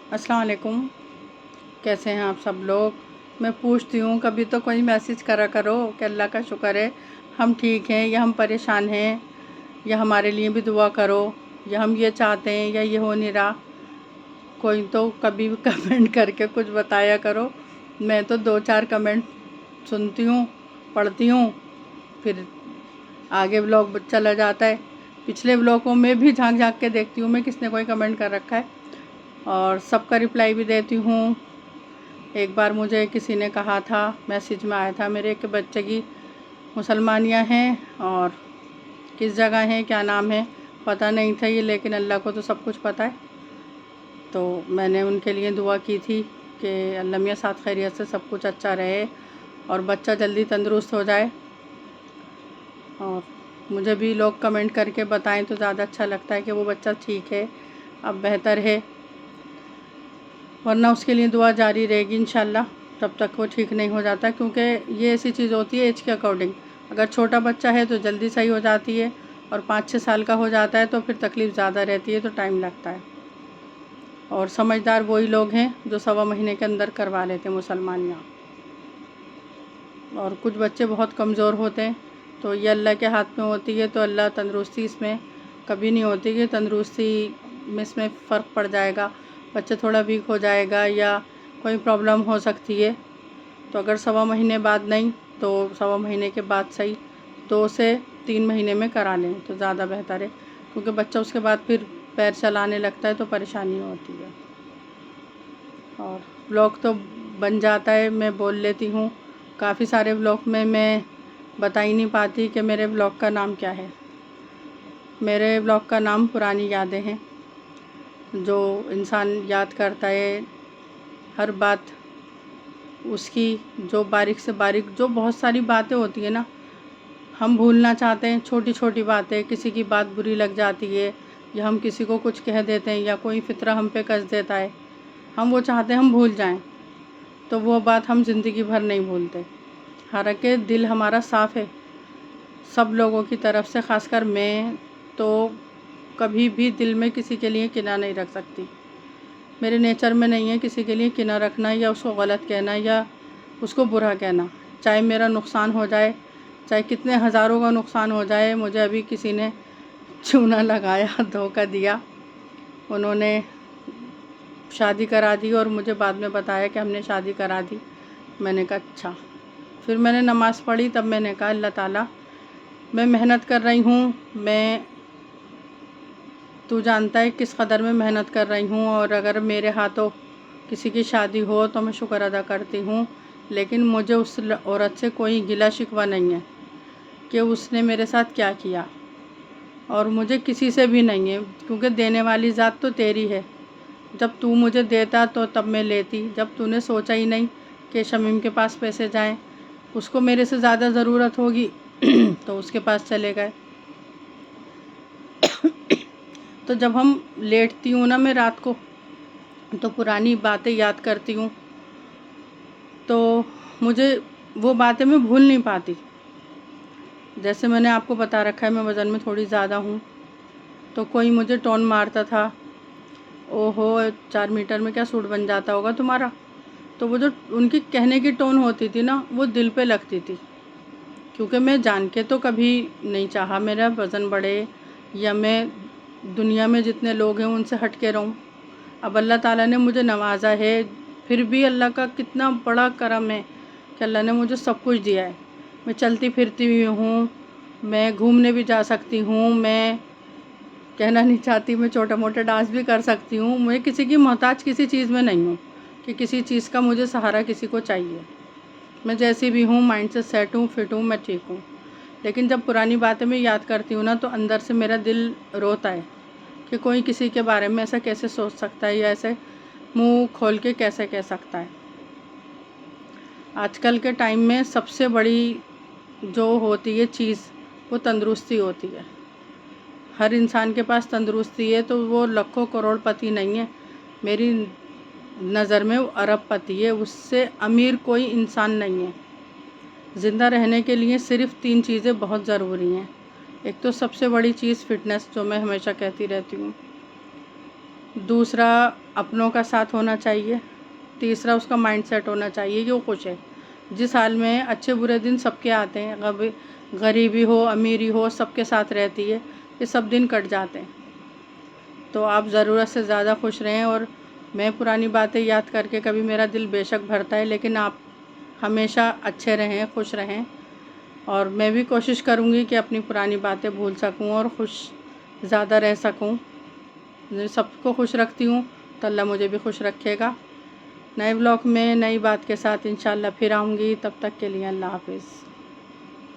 अस्सलाम वालेकुम। कैसे हैं आप सब लोग। मैं पूछती हूँ कभी तो कोई मैसेज करा करो कि अल्लाह का शुक्र है हम ठीक हैं, या हम परेशान हैं, या हमारे लिए भी दुआ करो, या हम ये चाहते हैं या ये हो नहीं रहा। कोई तो कभी भी कमेंट करके कुछ बताया करो। मैं तो 2-4 कमेंट सुनती हूँ, पढ़ती हूँ, फिर आगे व्लॉग चला जाता है। पिछले व्लॉगों में भी झांक झांक के देखती हूँ मैं किसने कोई कमेंट कर रखा है, और सबका रिप्लाई भी देती हूँ। एक बार मुझे किसी ने कहा था, मैसेज में आया था मेरे कि बच्चे की मुसलमानियाँ हैं और किस जगह हैं, क्या नाम है, पता नहीं था ये, लेकिन अल्लाह को तो सब कुछ पता है। तो मैंने उनके लिए दुआ की थी कि अल्लाह मियाँ साथ खैरियत से सब कुछ अच्छा रहे और बच्चा जल्दी तंदुरुस्त हो जाए। और मुझे भी लोग कमेंट करके बताएं तो ज़्यादा अच्छा लगता है कि वो बच्चा ठीक है, अब बेहतर है, वरना उसके लिए दुआ जारी रहेगी इंशाल्लाह तब तक वो ठीक नहीं हो जाता। क्योंकि ये ऐसी चीज़ होती है एज के अकॉर्डिंग। अगर छोटा बच्चा है तो जल्दी सही हो जाती है, और 5-6 साल का हो जाता है तो फिर तकलीफ़ ज़्यादा रहती है, तो टाइम लगता है। और समझदार वही लोग हैं जो 1.25 महीने के अंदर करवा लेते हैं मुसलमानियाँ। और कुछ बच्चे बहुत कमज़ोर होते हैं, तो ये अल्लाह के हाथ में होती है। तो अल्लाह तंदुरुस्ती इसमें कभी नहीं होती कि तंदुरुस्ती में इसमें फ़र्क पड़ जाएगा, बच्चा थोड़ा वीक हो जाएगा या कोई प्रॉब्लम हो सकती है। तो अगर 1.25 महीने बाद नहीं तो 1.25 महीने के बाद सही 2 से 3 महीने में करा लें तो ज़्यादा बेहतर है। क्योंकि बच्चा उसके बाद फिर पैर चलाने लगता है तो परेशानी होती है। और व्लॉग तो बन जाता है, मैं बोल लेती हूँ। काफ़ी सारे व्लॉग में मैं बता ही नहीं पाती कि मेरे व्लॉग का नाम क्या है। मेरे व्लॉग का नाम पुरानी यादें हैं। जो इंसान याद करता है हर बात उसकी, जो बारीक से बारीक, जो बहुत सारी बातें होती है ना, हम भूलना चाहते हैं। छोटी छोटी बातें, किसी की बात बुरी लग जाती है, या हम किसी को कुछ कह देते हैं, या कोई फितरा हम पे कस देता है, हम वो चाहते हैं हम भूल जाएं, तो वो बात हम ज़िंदगी भर नहीं भूलते। हालांकि दिल हमारा साफ़ है सब लोगों की तरफ से, ख़ासकर मैं तो कभी भी दिल में किसी के लिए किना नहीं रख सकती। मेरे नेचर में नहीं है किसी के लिए किना रखना, या उसको गलत कहना, या उसको बुरा कहना। चाहे मेरा नुकसान हो जाए, चाहे कितने हज़ारों का नुकसान हो जाए। मुझे अभी किसी ने चूना लगाया, धोखा दिया, उन्होंने शादी करा दी और मुझे बाद में बताया कि हमने शादी करा दी। मैंने कहा अच्छा। फिर मैंने नमाज़ पढ़ी, तब मैंने कहा अल्लाह ताला, मैं मेहनत कर रही हूँ, तू जानता है किस कदर में मेहनत कर रही हूँ, और अगर मेरे हाथों किसी की शादी हो तो मैं शुक्र अदा करती हूँ। लेकिन मुझे उस औरत से कोई गिला शिकवा नहीं है कि उसने मेरे साथ क्या किया, और मुझे किसी से भी नहीं है। क्योंकि देने वाली ज़ात तो तेरी है। जब तू मुझे देता तो तब मैं लेती, जब तूने सोचा ही नहीं कि शमीम के पास पैसे जाएं, उसको मेरे से ज़्यादा ज़रूरत होगी तो उसके पास चले गए। तो जब हम लेटती हूँ ना मैं रात को, तो पुरानी बातें याद करती हूँ, तो मुझे वो बातें मैं भूल नहीं पाती। जैसे मैंने आपको बता रखा है मैं वज़न में थोड़ी ज़्यादा हूँ, तो कोई मुझे टोन मारता था, ओहो 4 मीटर में क्या सूट बन जाता होगा तुम्हारा। तो वो जो उनकी कहने की टोन होती थी ना, वो दिल पे लगती थी। क्योंकि मैं जान के तो कभी नहीं चाहा मेरा वज़न बढ़े, या मैं दुनिया में जितने लोग हैं उनसे हट के रहूं। अब अल्लाह ताला ने मुझे नवाजा है, फिर भी अल्लाह का कितना बड़ा करम है कि अल्लाह ने मुझे सब कुछ दिया है। मैं चलती फिरती हुई हूँ, मैं घूमने भी जा सकती हूँ, मैं कहना नहीं चाहती मैं छोटा मोटा डांस भी कर सकती हूँ। मैं किसी की मोहताज किसी चीज़ में नहीं हूँ कि किसी चीज़ का मुझे सहारा किसी को चाहिए। मैं जैसी भी हूँ, माइंड से सेट हूँ, फिट हूँ, मैं ठीक हूँ। लेकिन जब पुरानी बातें मैं याद करती हूँ ना, तो अंदर से मेरा दिल रोता है कि कोई किसी के बारे में ऐसा कैसे सोच सकता है, या ऐसे मुंह खोल के कैसे कह सकता है। आजकल के टाइम में सबसे बड़ी जो होती है चीज़, वो तंदुरुस्ती होती है। हर इंसान के पास तंदुरुस्ती है तो वो लाखों करोड़पति नहीं है। मेरी नज़र में वो अरबपति है, उससे अमीर कोई इंसान नहीं है। ज़िंदा रहने के लिए सिर्फ़ 3 चीज़ें बहुत ज़रूरी हैं। एक तो सबसे बड़ी चीज़ फ़िटनेस, जो मैं हमेशा कहती रहती हूँ। दूसरा अपनों का साथ होना चाहिए। तीसरा उसका माइंडसेट होना चाहिए कि वो खुश है। जिस हाल में अच्छे बुरे दिन सबके आते हैं, गरीबी हो अमीरी हो सबके साथ रहती है, ये सब दिन कट जाते हैं। तो आप ज़रूरत से ज़्यादा खुश रहें। और मैं पुरानी बातें याद करके कभी मेरा दिल बेशक भरता है, लेकिन आप हमेशा अच्छे रहें, खुश रहें। और मैं भी कोशिश करूँगी कि अपनी पुरानी बातें भूल सकूँ और खुश ज़्यादा रह सकूँ। सबको खुश रखती हूँ तो अल्लाह मुझे भी खुश रखेगा। नए ब्लॉग में नई बात के साथ इंशाल्लाह फिर आऊँगी। तब तक के लिए अल्लाह हाफ़िज़।